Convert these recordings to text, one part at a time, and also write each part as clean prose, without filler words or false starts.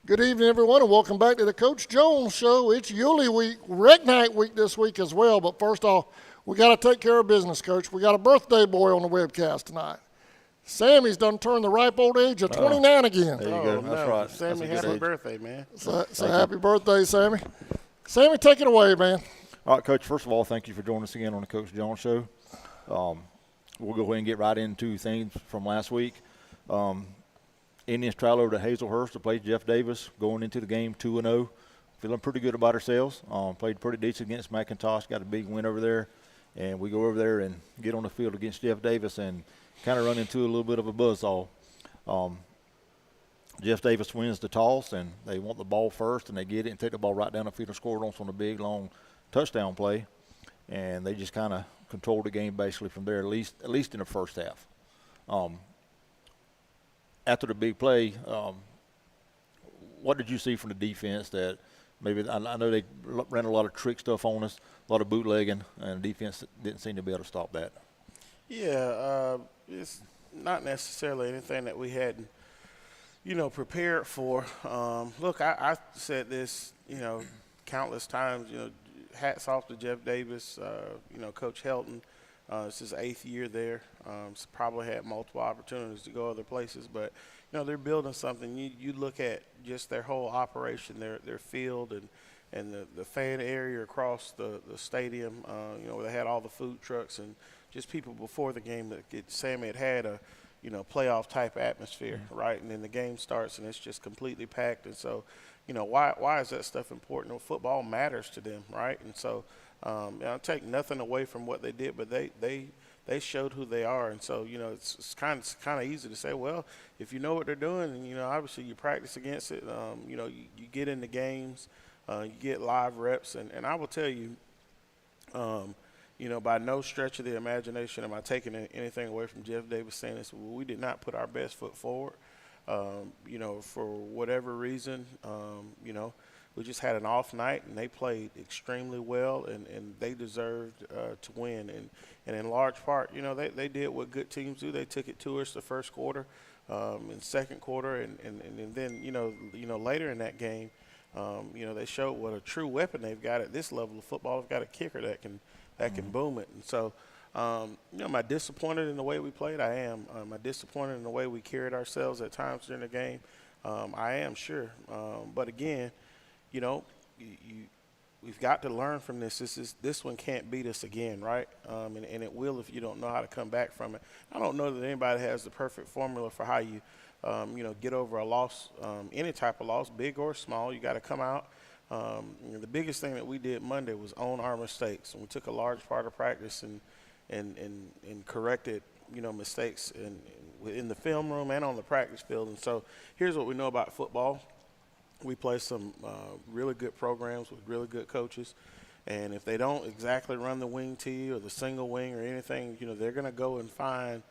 Good evening, everyone, and welcome back to the Coach Jones Show. It's Yulee week, Rec Night week this week as well. But first off, we got to take care of business, Coach. We got a birthday boy on the webcast tonight. Sammy's done turned the ripe old age of 29 again. There you go. That's right. Sammy, happy birthday, man. So happy birthday, Sammy. Sammy, take it away, man. All right, Coach, first of all, thank you for joining us again on the Coach Jones Show. We'll go ahead and get right into things from last week. Indians travel over to Hazelhurst to play Jeff Davis, going into the game 2-0. Feeling pretty good about ourselves. Played pretty decent against McIntosh, got a big win over there. And we go over there and get on the field against Jeff Davis and kind of run into a little bit of a buzzsaw. Jeff Davis wins the toss, and they want the ball first, and they get it and take the ball right down the field and score on a big, long touchdown play. And they just kind of controlled the game basically from there, at least in the first half. After the big play, what did you see from the defense that maybe – I know they ran a lot of trick stuff on us, a lot of bootlegging, and the defense didn't seem to be able to stop that. Yeah, it's not necessarily anything that we hadn't, prepared for. Look, I said this, countless times, hats off to Jeff Davis, Coach Helton. It's his 8th year there. He's probably had multiple opportunities to go other places, but they're building something. You look at just their whole operation, their field and the fan area across the stadium. Where they had all the food trucks and just people before the game that Sammy had a playoff type atmosphere, right? And then the game starts and it's just completely packed. And so, why is that stuff important? Well, football matters to them, right? And so. I take nothing away from what they did, but they showed who they are, and so it's kind of easy to say, well, if you know what they're doing, and obviously you practice against it, you get into games, you get live reps, and I will tell you, by no stretch of the imagination am I taking anything away from Jeff Davis saying this. We did not put our best foot forward, for whatever reason, we just had an off night, and they played extremely well, and they deserved to win. And in large part, they did what good teams do. They took it to us the first quarter, and second quarter, and then later in that game, they showed what a true weapon they've got at this level of football. They've got a kicker that can boom it. And so, am I disappointed in the way we played? I am. Am I disappointed in the way we carried ourselves at times during the game? I am, sure. But again, we've got to learn from this. This one can't beat us again, right? And it will if you don't know how to come back from it. I don't know that anybody has the perfect formula for how you, get over a loss, any type of loss, big or small. You got to come out. The biggest thing that we did Monday was own our mistakes, and we took a large part of practice and corrected, mistakes in the film room and on the practice field. And so here's what we know about football. We play some really good programs with really good coaches, and if they don't exactly run the wing tee or the single wing or anything, they're going to go and find,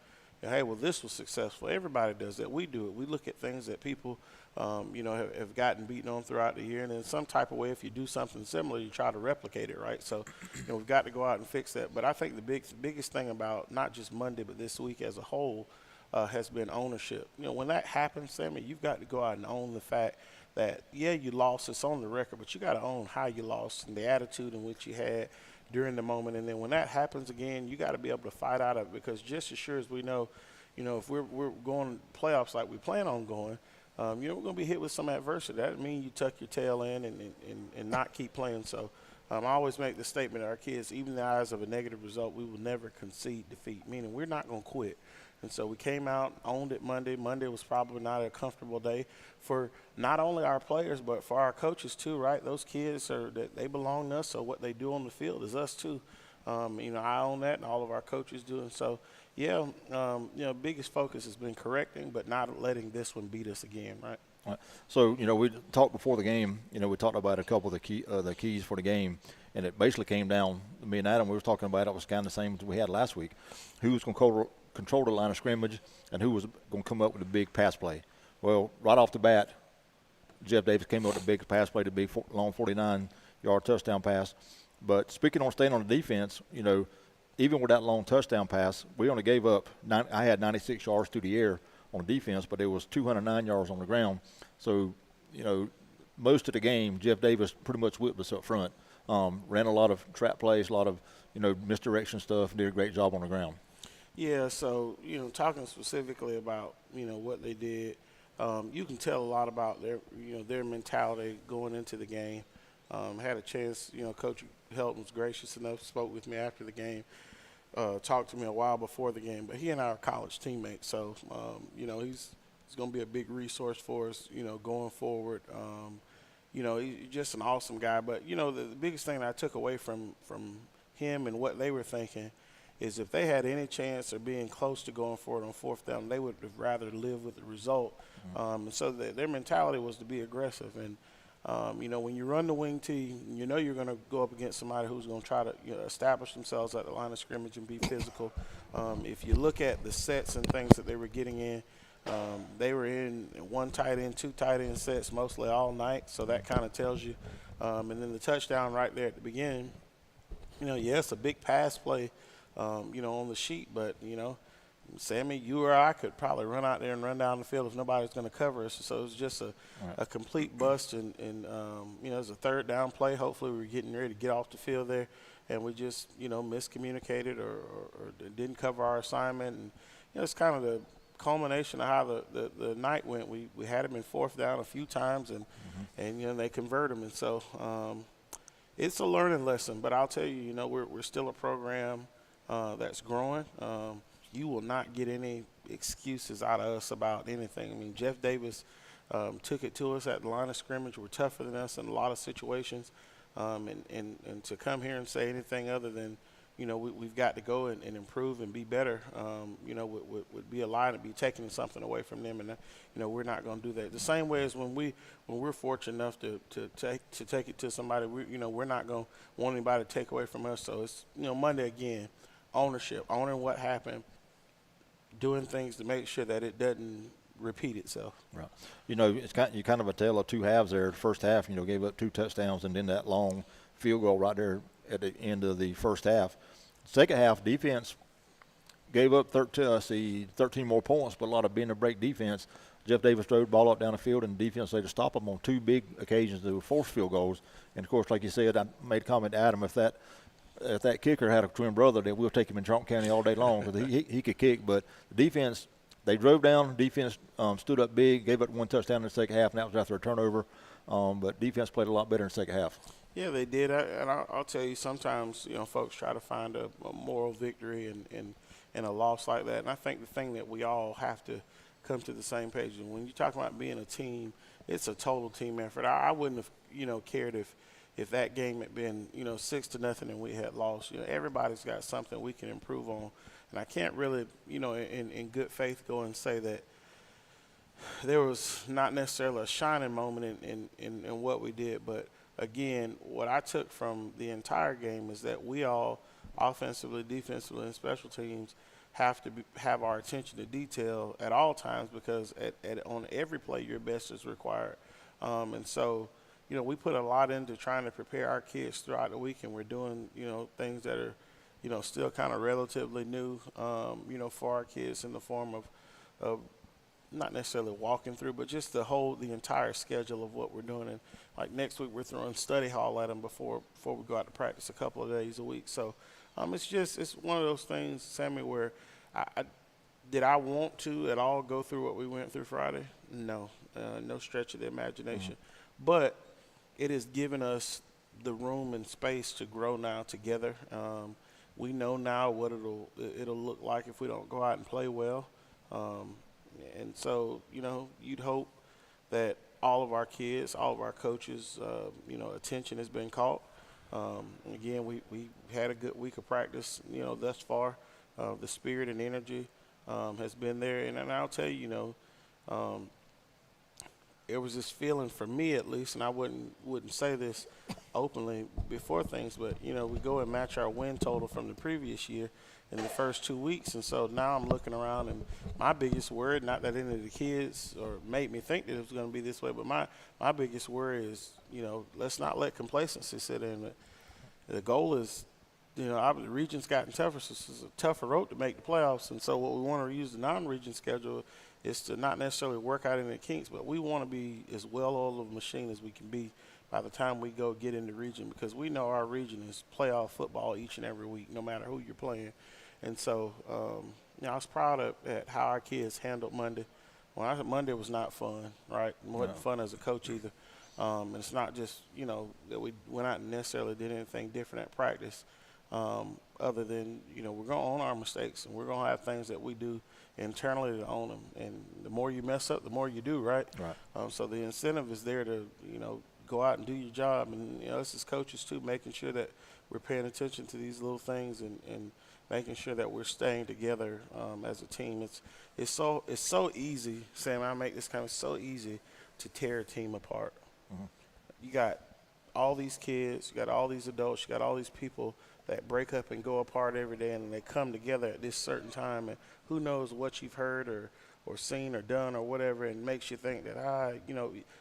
hey, well, this was successful. Everybody does that. We do it. We look at things that people, have gotten beaten on throughout the year, and in some type of way, if you do something similar, you try to replicate it, right? So, we've got to go out and fix that. But I think the biggest thing about not just Monday but this week as a whole has been ownership. When that happens, Sammy, you've got to go out and own the fact that, yeah, you lost, it's on the record, but you got to own how you lost and the attitude in which you had during the moment. And then when that happens again, you got to be able to fight out of it, because just as sure as we know, if we're going playoffs like we plan on going, we're going to be hit with some adversity. That doesn't mean you tuck your tail in and not keep playing. So I always make the statement to our kids, even in the eyes of a negative result, we will never concede defeat, meaning we're not going to quit. And so we came out, owned it Monday. Monday was probably not a comfortable day for not only our players but for our coaches too, right? Those kids they belong to us, so what they do on the field is us too. I own that, and all of our coaches do. And so, yeah, biggest focus has been correcting, but not letting this one beat us again, right? Right. So, we talked before the game, we talked about a couple of the keys for the game, and it basically came down, me and Adam, we were talking about it was kind of the same as we had last week. Who was going to control the line of scrimmage and who was going to come up with a big pass play? Well, right off the bat, Jeff Davis came up with a big pass play, the big long 49-yard touchdown pass. But speaking on staying on the defense, even with that long touchdown pass, we only gave up I had 96 yards through the air on defense, but it was 209 yards on the ground. So, most of the game, Jeff Davis pretty much whipped us up front. Ran a lot of trap plays, a lot of, misdirection stuff, did a great job on the ground. Yeah, so, talking specifically about, what they did, you can tell a lot about their mentality going into the game. Had a chance, Coach Helton was gracious enough, spoke with me after the game, talked to me a while before the game, but he and I are college teammates, so, he's going to be a big resource for us, going forward. He's just an awesome guy, but, the biggest thing that I took away from him and what they were thinking is if they had any chance of being close to going for it on fourth down, they would have rather live with the result. And so their mentality was to be aggressive. And, when you run the wing tee, you're going to go up against somebody who's going to try to establish themselves at the line of scrimmage and be physical. If you look at the sets and things that they were getting in, they were in one tight end, two tight end sets mostly all night, so that kind of tells you. And then the touchdown right there at the beginning, it's a big pass play, on the sheet, but, Sammy, you or I could probably run out there and run down the field if nobody's going to cover us. So it was just a complete bust, and it was a third down play. Hopefully we were getting ready to get off the field there, and we just, miscommunicated or didn't cover our assignment. And, it's kind of the culmination of how the night went. We had them in fourth down a few times, and they convert them. And so it's a learning lesson. But I'll tell you, we're still a program that's growing. You will not get any excuses out of us about anything. I mean, Jeff Davis took it to us at the line of scrimmage. We're tougher than us in a lot of situations. And to come here and say anything other than, we've got to go and improve and be better, would be a lie to be taking something away from them. And, we're not going to do that. The same way as when we're fortunate enough to take it to somebody, we're not going to want anybody to take away from us. So it's, Monday again, ownership, owning what happened, doing things to make sure that it doesn't repeat itself. Right. It's kind of a tale of two halves there. The first half, gave up 2 touchdowns and then that long field goal right there at the end of the first half. Second half, defense gave up 13 more points, but a lot of bend and break defense. Jeff Davis threw the ball up down the field, and the defense had to stop them on 2 big occasions that were forced field goals. And, of course, like you said, I made a comment to Adam, if that kicker had a twin brother, then we'll take him in Charlton County all day long because he could kick. But the defense, they drove down. Defense stood up big, gave up 1 touchdown in the second half, and that was after a turnover. But defense played a lot better in the second half. Yeah, they did. And I'll tell you, sometimes, folks try to find a moral victory in a loss like that. And I think the thing that we all have to come to the same page, and when you talk about being a team, it's a total team effort. I wouldn't have, cared if that game had been, 6-0 and we had lost. Everybody's got something we can improve on. And I can't really, in good faith go and say that there was not necessarily a shining moment in what we did. But, again, what I took from the entire game is that we all, offensively, defensively, and special teams, have to have our attention to detail at all times because on every play your best is required. And so, we put a lot into trying to prepare our kids throughout the week, and we're doing, things that are, still kind of relatively new, for our kids in the form of not necessarily walking through, but just the entire schedule of what we're doing. And like next week, we're throwing study hall at them before we go out to practice a couple of days a week. So it's one of those things, Sammy, where did I want to at all go through what we went through Friday? No, no stretch of the imagination. Mm-hmm. But it has given us the room and space to grow now together. We know now what it'll look like if we don't go out and play well. And so, you'd hope that all of our kids, all of our coaches, attention has been caught. Again, we had a good week of practice, thus far. The spirit and energy has been there. And I'll tell you, it was this feeling for me at least, and I wouldn't say this openly before things, but, we go and match our win total from the previous year in the first 2 weeks. And so now I'm looking around, and my biggest worry, not that any of the kids or made me think that it was going to be this way, but my biggest worry is, let's not let complacency sit in. The goal is, the region's gotten tougher, so this is a tougher road to make the playoffs. And so what we want to use the non-region schedule is to not necessarily work out any kinks, but we want to be as well-oiled of a machine as we can be by the time we go get in the region, because we know our region is playoff football each and every week, no matter who you're playing. And so, I was proud at how our kids handled Monday. Monday was not fun, right? It wasn't fun as a coach either. And it's not just, that we went out and necessarily did anything different at practice, other than, we're going to own our mistakes, and we're going to have things that we do internally to own them. And the more you mess up, the more you do, right? Right. So the incentive is there to, go out and do your job. And, us as coaches, too, making sure that we're paying attention to these little things and making sure that we're staying together as a team. It's so easy, Sam, I make this comment, it's so easy to tear a team apart. You got all these kids, you got all these adults, you got all these people that break up and go apart every day, and they come together at this certain time, and who knows what you've heard or seen or done or whatever, and makes you think that,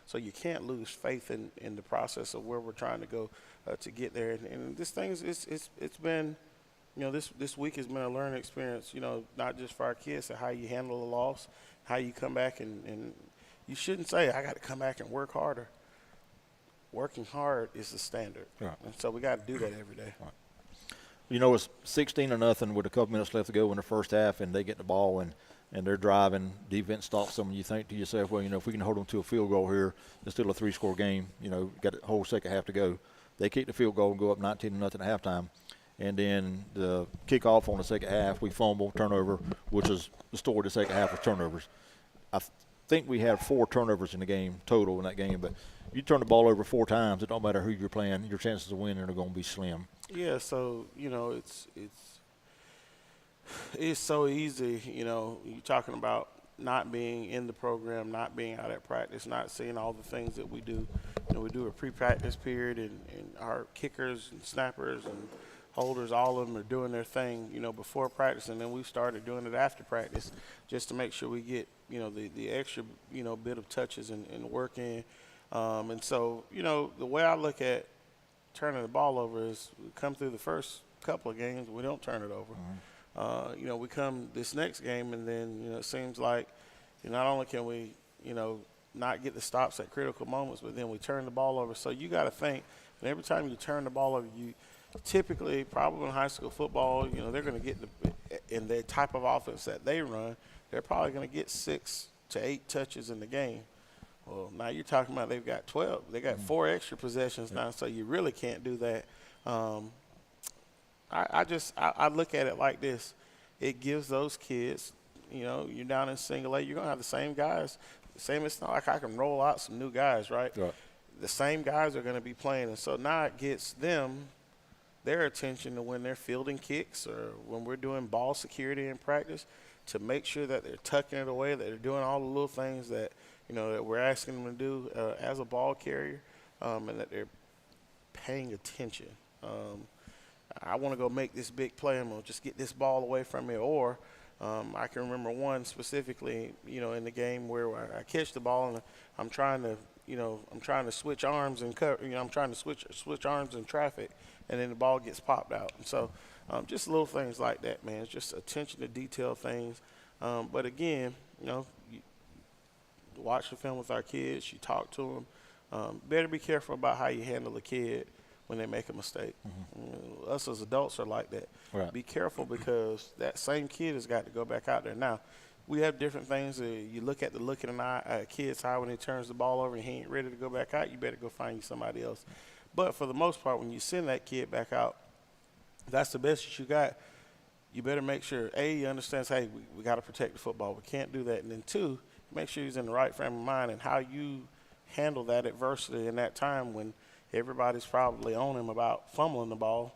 so you can't lose faith in the process of where we're trying to go to get there. And this thing it's been, this week has been a learning experience, not just for our kids, and how you handle a loss, how you come back, and you shouldn't say, I got to come back and work harder. Working hard is the standard. Right. And so we got to do that every day. Right. It's 16-0 with a couple minutes left to go in the first half, and they get the ball and they're driving. Defense stops them, and you think to yourself, well, if we can hold them to a field goal here, it's still a 3-score game. Got the whole second half to go. They kick the field goal and go up 19-0 at halftime. And then the kickoff on the second half, we fumble, turnover, which is the story of the second half was turnovers. I think we had 4 turnovers in the game total in that game, but you turn the ball over 4 times, it don't matter who you're playing, your chances of winning are going to be slim. Yeah, so, it's so easy, you're talking about not being in the program, not being out at practice, not seeing all the things that we do. We do a pre-practice period, and our kickers and snappers and holders, all of them are doing their thing, before practice, and then we started doing it after practice just to make sure we get, the extra, bit of touches and work in. And so, the way I look at turning the ball over is we come through the first couple of games, we don't turn it over. We come this next game, and then, it seems like not only can we, not get the stops at critical moments, but then we turn the ball over. So you got to think, and every time you turn the ball over, you typically, probably in high school football, they're going to get in the type of offense that they run, they're probably going to get 6 to 8 touches in the game. Well, now you're talking about they've got 12. They got 4 extra possessions now, so you really can't do that. I look at it like this. It gives those kids, you're down in single A, you're going to have the same guys. It's not like I can roll out some new guys, right? The same guys are going to be playing, and so now it gets them their attention to when they're fielding kicks or when we're doing ball security in practice to make sure that they're tucking it away, that they're doing all the little things that, that we're asking them to do as a ball carrier, and that they're paying attention. I want to go make this big play. I'm going to just get this ball away from me. Or I can remember one specifically, in the game where I catch the ball and I'm trying to switch arms and I'm trying to switch arms in traffic, and then the ball gets popped out. And so just little things like that, man. It's just attention to detail things. But again, you watch the film with our kids. You talk to them. Better be careful about how you handle a kid when they make a mistake. Us as adults are like that. Right. Be careful, because that same kid has got to go back out there. Now, we have different things. You look at the look in an eye, a kid's eye when he turns the ball over and he ain't ready to go back out, you better go find you somebody else. But for the most part, when you send that kid back out, that's the best that you got. You better make sure, A, he understands, hey, we got to protect the football. We can't do that. And then 2, make sure he's in the right frame of mind, and how you handle that adversity in that time when everybody's probably on him about fumbling the ball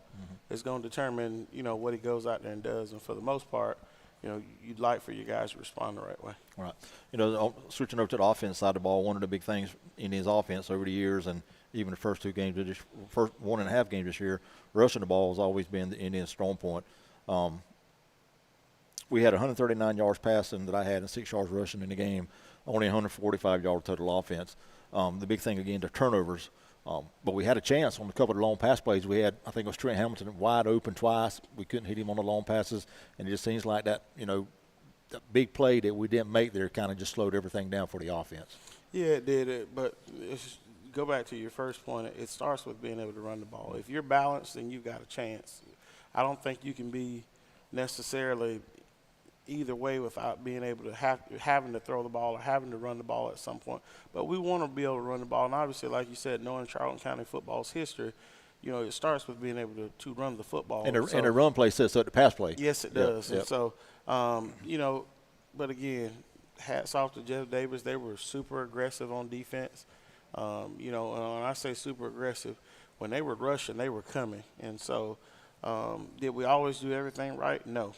is going to determine, what he goes out there and does. And for the most part, you'd like for you guys to respond the right way. Right. Switching over to the offense side of the ball, one of the big things in his offense over the years, and even the first 2 games, first 1.5 games this year, rushing the ball has always been the Indians' strong point. We had 139 yards passing that I had and 6 yards rushing in the game, only 145 yard total offense. The big thing, again, the turnovers. But we had a chance on a couple of long pass plays. We had, I think it was Trent Hamilton wide open twice. We couldn't hit him on the long passes, and it just seems like that, the big play that we didn't make there kind of just slowed everything down for the offense. Yeah, it did. But go back to your first point. It starts with being able to run the ball. If you're balanced, then you've got a chance. I don't think you can be necessarily either way without being able to having to throw the ball or having to run the ball at some point. But we want to be able to run the ball. And obviously, like you said, knowing Charlton County football's history, it starts with being able to run the football. And the run play sets up the pass play. Yes, it does. Yep. And so, but again, hats off to Jeff Davis. They were super aggressive on defense. And when I say super aggressive, when they were rushing, they were coming. And so, did we always do everything right? No.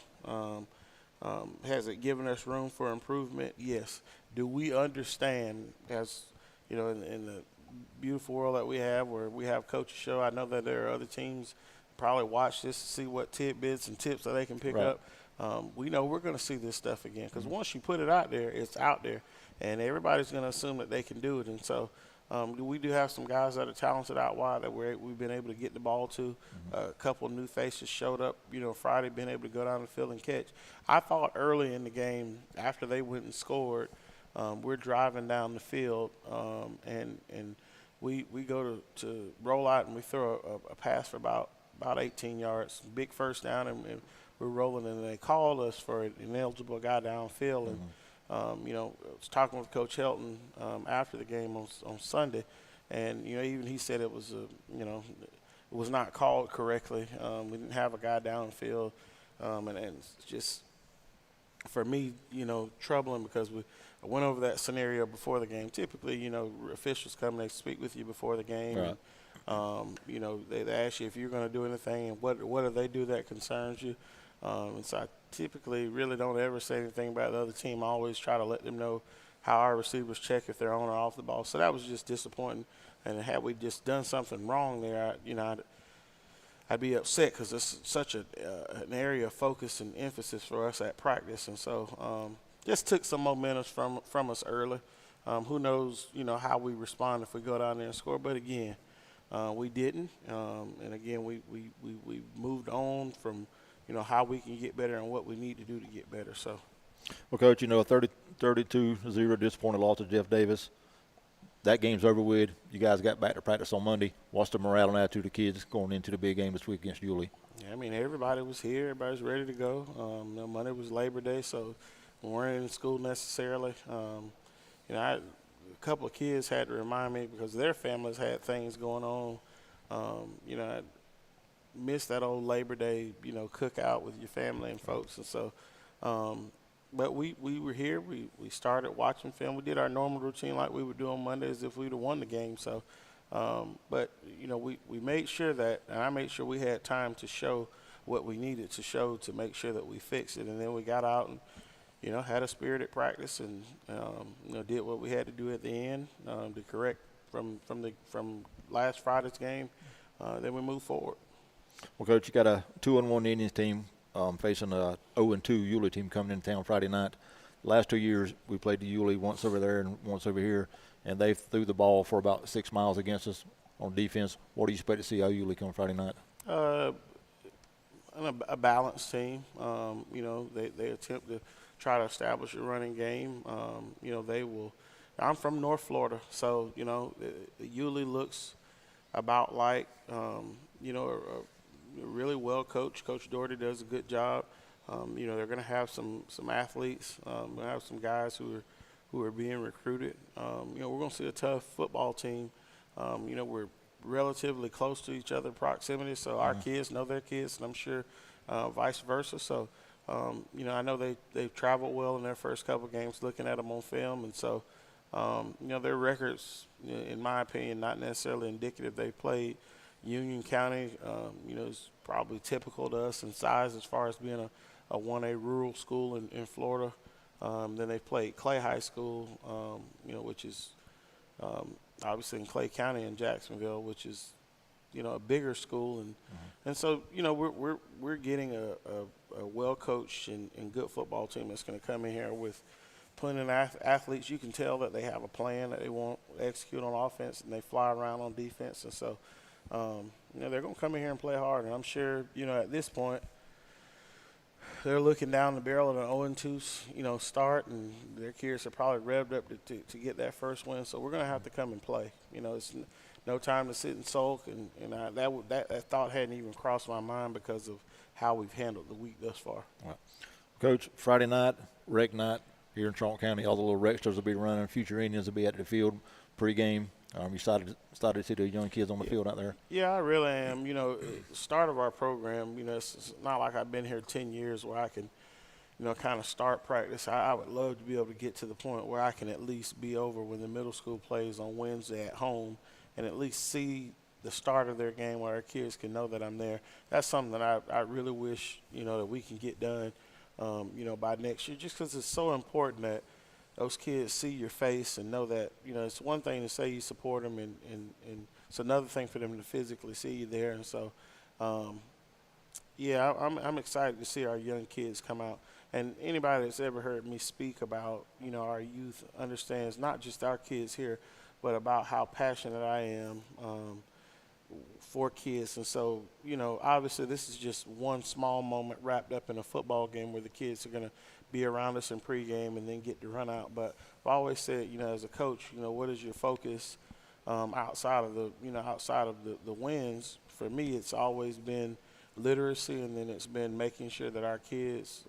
Has it given us room for improvement? Yes. Do we understand, as in the beautiful world that we have, where we have coaches show? I know that there are other teams probably watch this to see what tidbits and tips that they can pick up. We know we're going to see this stuff again because once you put it out there, it's out there, and everybody's going to assume that they can do it. And so, we do have some guys that are talented out wide that we've been able to get the ball to. A couple of new faces showed up, Friday, being able to go down the field and catch. I thought early in the game, after they went and scored, we're driving down the field, and we go to roll out and we throw a pass for about 18 yards, big first down, and we're rolling, and they called us for an ineligible guy downfield. And I was talking with Coach Charlton after the game on Sunday, and even he said it was it was not called correctly. We didn't have a guy downfield, and it's just for me, troubling because I went over that scenario before the game. Typically, officials come and they speak with you before the game. Right. And, they ask you if you're going to do anything and what do they do that concerns you. And so I typically really don't ever say anything about the other team. I always try to let them know how our receivers check if they're on or off the ball. So that was just disappointing. And had we just done something wrong there, I'd be upset because it's such an area of focus and emphasis for us at practice. And so just took some momentum from us early. Who knows, how we respond if we go down there and score. But, again, we didn't. And, again, we moved on from – how we can get better and what we need to do to get better. So, well, Coach, a 32-0 disappointing loss to Jeff Davis. That game's over with. You guys got back to practice on Monday. What's the morale and attitude of the kids going into the big game this week against Yulee? Yeah, everybody was here. Everybody's ready to go. Monday was Labor Day, so we weren't in school necessarily. A couple of kids had to remind me because their families had things going on. I missed that old Labor Day, cookout with your family and folks. And so, but we were here. We started watching film. We did our normal routine like we would do on Monday as if we'd have won the game. So, but, we made sure that, and I made sure we had time to show what we needed to show to make sure that we fixed it. And then we got out and, had a spirited practice and, did what we had to do at the end to correct from last Friday's game. Then we moved forward. Well, Coach, you got a 2-1 Indians team facing a 0-2 Yulee team coming into town Friday night. Last 2 years, we played the Yulee once over there and once over here, and they threw the ball for about 6 miles against us on defense. What do you expect to see out of Yulee come Friday night? A balanced team. They attempt to try to establish a running game. They will. I'm from North Florida, so Yulee looks about like a really well coached. Coach Doherty does a good job. They're going to have some athletes. We're going to have some guys who are being recruited. We're going to see a tough football team. We're relatively close to each other in proximity, so our kids know their kids, and I'm sure vice versa. So, I know they've traveled well in their first couple of games looking at them on film, and so, their records, in my opinion, not necessarily indicative. They played Union County, is probably typical to us in size as far as being a 1A rural school in Florida. Then they played Clay High School, which is obviously in Clay County in Jacksonville, which is, a bigger school. And so, we're getting a well-coached and good football team that's going to come in here with plenty of athletes. You can tell that they have a plan that they want to execute on offense, and they fly around on defense. And so, they're going to come in here and play hard. And I'm sure, at this point, they're looking down the barrel of an 0-2, start, and their kids are probably revved up to get that first win. So we're going to have to come and play. It's no time to sit and sulk, and that thought hadn't even crossed my mind because of how we've handled the week thus far. Right. Coach, Friday night, rec night here in Charlton County. All the little recsters will be running. Future Indians will be at the field pregame. You started to see the young kids on the field out there? Yeah, I really am. Start of our program, it's not like I've been here 10 years where I can, kind of start practice. I would love to be able to get to the point where I can at least be over when the middle school plays on Wednesday at home and at least see the start of their game where our kids can know that I'm there. That's something that I really wish, that we can get done, by next year, just because it's so important that those kids see your face and know that, it's one thing to say you support them, and it's another thing for them to physically see you there. And so, I'm excited to see our young kids come out. And anybody that's ever heard me speak about, our youth understands not just our kids here, but about how passionate I am for kids. And so, obviously this is just one small moment wrapped up in a football game where the kids are going to be around us in pregame and then get to run out. But I've always said, as a coach, what is your focus outside of the wins? For me, it's always been literacy, and then it's been making sure that our kids,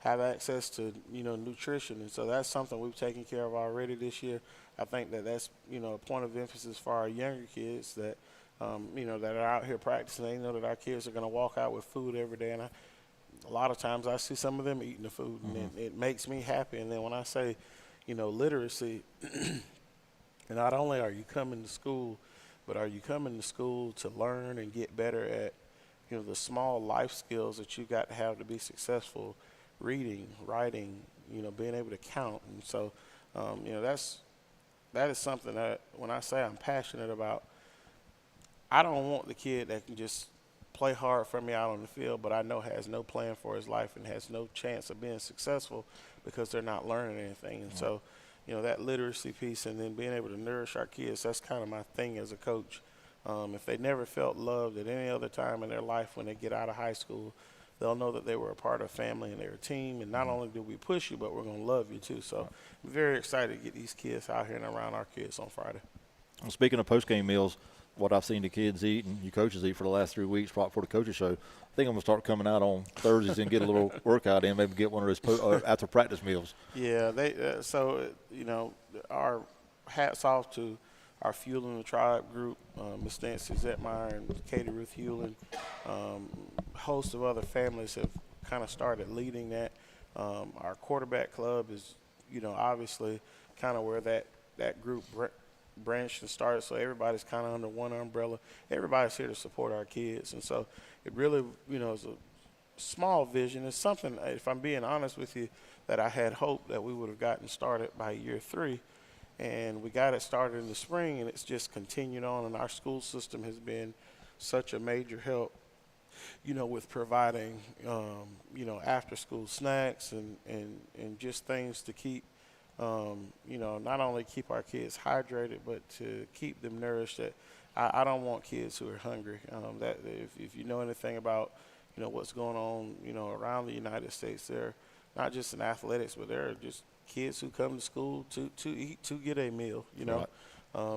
have access to, nutrition. And so that's something we've taken care of already this year. I think that's, a point of emphasis for our younger kids that, that are out here practicing. They know that our kids are going to walk out with food every day. And a lot of times I see some of them eating the food, and it makes me happy. And then when I say, literacy, and not only are you coming to school, but are you coming to school to learn and get better at, the small life skills that you got to have to be successful, reading, writing, being able to count. And so, that is something that when I say I'm passionate about, I don't want the kid that can just play hard for me out on the field, but I know has no plan for his life and has no chance of being successful because they're not learning anything. And so, that literacy piece and then being able to nourish our kids, that's kind of my thing as a coach. If they never felt loved at any other time in their life when they get out of high school, they'll know that they were a part of family and they're a team. And not only do we push you, but we're going to love you too. So I'm very excited to get these kids out here and around our kids on Friday. Well, speaking of post-game meals, what I've seen the kids eat and you coaches eat for the last 3 weeks right before the coaches show, I think I'm going to start coming out on Thursdays and get a little workout in, maybe get one of those after practice meals. Yeah, our hats off to our Fuel in the Tribe group, Ms. Nancy Zetmeyer and Katie Ruth Hewlin. Host of other families have kind of started leading that. Our quarterback club is, obviously kind of where that group branched and started, so everybody's kind of under one umbrella. Everybody's here to support our kids, and so it really, is a small vision. It's something, if I'm being honest with you, that I had hoped that we would have gotten started by year 3, and we got it started in the spring, and it's just continued on, and our school system has been such a major help, with providing, after-school snacks and just things to keep, not only keep our kids hydrated, but to keep them nourished. That I don't want kids who are hungry. That if you know anything about, what's going on, around the United States, they're not just in athletics, but they're just kids who come to school to eat, to get a meal, Right.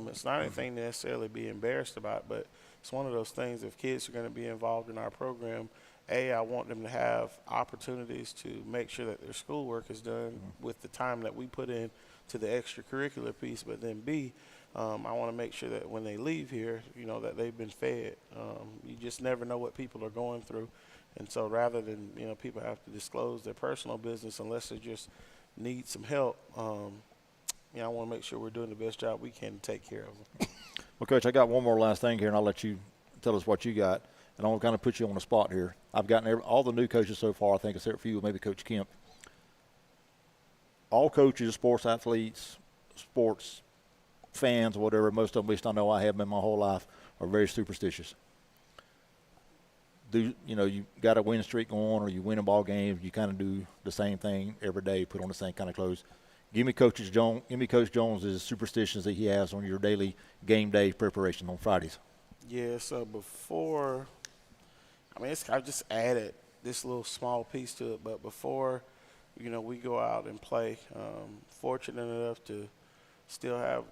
It's not anything to necessarily be embarrassed about, but it's one of those things. If kids are going to be involved in our program, I want them to have opportunities to make sure that their schoolwork is done with the time that we put in to the extracurricular piece, but then B, I want to make sure that when they leave here, that they've been fed. You just never know what people are going through. And so rather than, people have to disclose their personal business unless they just need some help, I want to make sure we're doing the best job we can to take care of them. Well, Coach, I got one more last thing here, and I'll let you tell us what you got. And I'll kind of put you on the spot here. I've gotten all the new coaches so far, I think, except for you, maybe Coach Kemp. All coaches, sports athletes, sports fans, whatever, most of them, at least I know I have been my whole life, are very superstitious. You got a win streak going or you win a ball game, you kind of do the same thing every day, put on the same kind of clothes. Give me Coach Jones's superstitions that he has on your daily game day preparation on Fridays. Yeah, so before – I've just added this little small piece to it. But before, we go out and play, fortunate enough to still have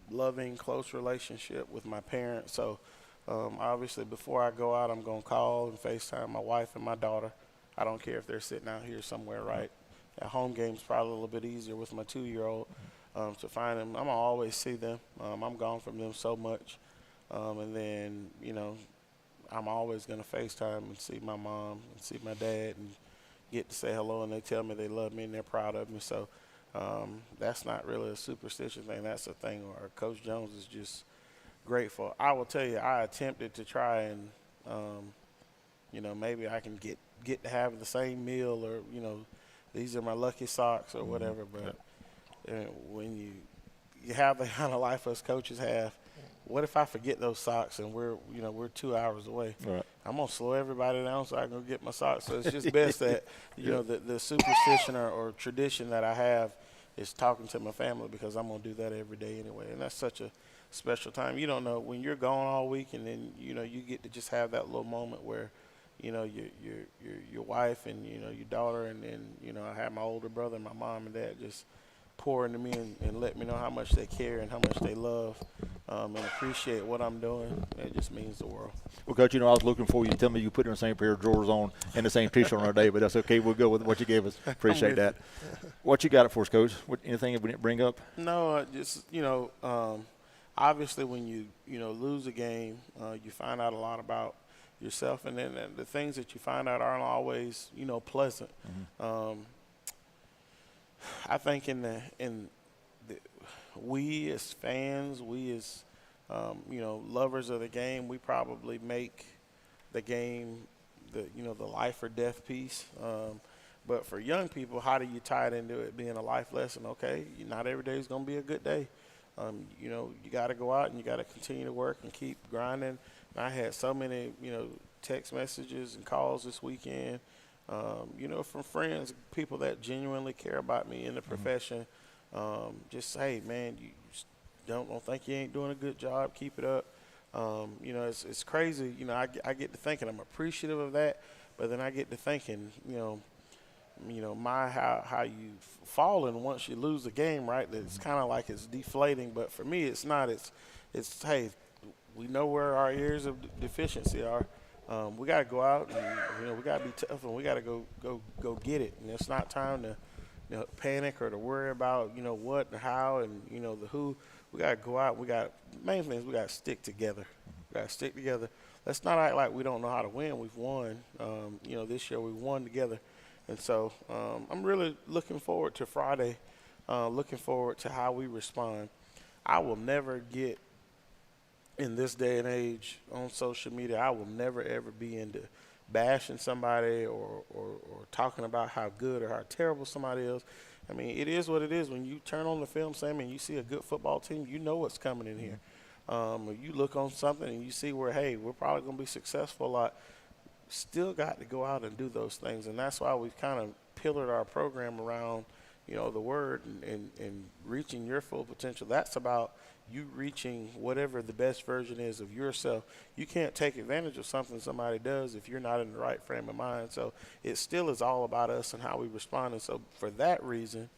loving, close relationship with my parents. So obviously before I go out, I'm going to call and FaceTime my wife and my daughter. I don't care if they're sitting out here somewhere, right? At home game's probably a little bit easier with my 2-year-old to find them. I'm going to always see them. I'm gone from them so much. And then, I'm always going to FaceTime and see my mom and see my dad and get to say hello, and they tell me they love me and they're proud of me. So that's not really a superstition thing. That's a thing where Coach Jones is just grateful. I will tell you, I attempted to try and, maybe I can get to have the same meal, or, these are my lucky socks or whatever. But when you have the kind of life us coaches have, what if I forget those socks and we're 2 hours away? Right. I'm going to slow everybody down so I can go get my socks. So it's just best that, the superstition or tradition that I have is talking to my family, because I'm going to do that every day anyway. And that's such a special time. You don't know when you're gone all week, and then, you get to just have that little moment where, your wife and, your daughter, and then, I have my older brother and my mom and dad just pour into me and let me know how much they care and how much they love and appreciate what I'm doing. It just means the world. Well, Coach, I was looking for you to tell me you put in the same pair of drawers on and the same T-shirt on our day, but that's okay. We'll go with what you gave us. Appreciate that. What you got for us, Coach? Anything we didn't bring up? No, just, obviously when you, lose a game, you find out a lot about yourself, and then the things that you find out aren't always, pleasant. Mm-hmm. I think we as fans, we as lovers of the game, we probably make the game the life or death piece. But for young people, how do you tie it into it being a life lesson? Okay, not every day is going to be a good day. You got to go out and you got to continue to work and keep grinding. And I had so many text messages and calls this weekend. From friends, people that genuinely care about me in the profession, just say, man, you don't think you ain't doing a good job, keep it up. It's crazy. I get to thinking, I'm appreciative of that, but then I get to thinking, how you falling once you lose a game, right? It's kind of like it's deflating, but for me, it's not. It's hey, we know where our areas of deficiency are. We got to go out and we got to be tough, and we got to go get it. And it's not time to panic or to worry about what and how and the who. We got to go out. Main thing is we got to stick together. We got to stick together. Let's not act like we don't know how to win. We've won. This year we won together, and so I'm really looking forward to Friday. Looking forward to how we respond. I will never get. In this day and age on social media, I will never, ever be into bashing somebody or talking about how good or how terrible somebody is. I mean, it is what it is. When you turn on the film, Sam, and you see a good football team, you know what's coming in here. You look on something and you see where, hey, we're probably going to be successful a lot. Still got to go out and do those things, and that's why we've kind of pillared our program around, the word and reaching your full potential. That's about you reaching whatever the best version is of yourself. You can't take advantage of something somebody does if you're not in the right frame of mind. So it still is all about us and how we respond. And so for that reason,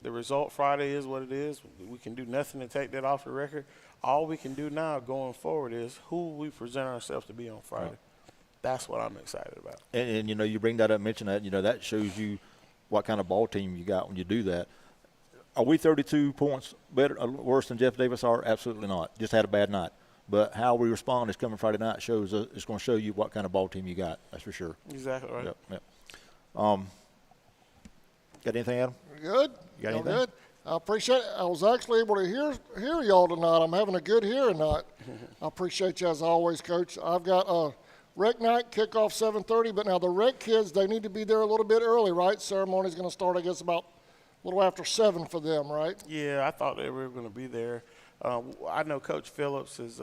the result Friday is what it is. We can do nothing to take that off the record. All we can do now going forward is who we present ourselves to be on Friday. Right. That's what I'm excited about. And you bring that up, mention that, that shows you what kind of ball team you got when you do that. Are we 32 points better or worse than Jeff Davis are? Absolutely not. Just had a bad night. But how we respond is coming Friday night shows it's going to show you what kind of ball team you got. That's for sure. Exactly right. Yep. Got anything, Adam? Good. You got anything? Good. I appreciate it. I was actually able to hear y'all tonight. I'm having a good hearing night. I appreciate you as always, Coach. I've got a rec night, kickoff 7:30, but now the rec kids, they need to be there a little bit early, right? Ceremony's going to start, I guess, about a little after 7 for them, right? Yeah, I thought they were going to be there. I know Coach Phillips has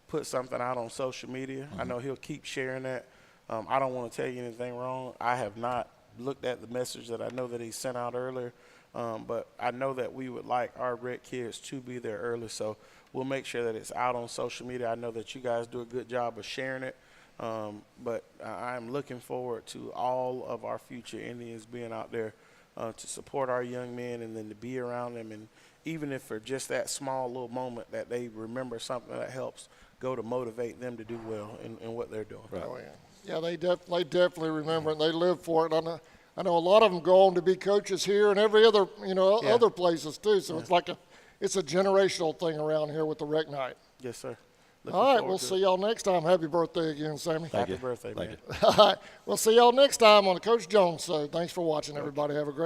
put something out on social media. Mm-hmm. I know he'll keep sharing that. I don't want to tell you anything wrong. I have not looked at the message that I know that he sent out earlier, but I know that we would like our rec kids to be there early, so we'll make sure that it's out on social media. I know that you guys do a good job of sharing it. But I'm looking forward to all of our future Indians being out there to support our young men and then to be around them. And even if for just that small little moment that they remember something that helps go to motivate them to do well in what they're doing. Right. Oh, yeah. Yeah, they definitely remember it. And they live for it. I know a lot of them go on to be coaches here and every other, other places too. So it's a generational thing around here with the Rec Night. Yes, sir. Looking All right, forward we'll to see it. y'all next time. Happy birthday again, Sammy. Thank Happy you. birthday, Thank man. you. All right, we'll see y'all next time on the Coach Jones Show. Thanks for watching, everybody. Have a great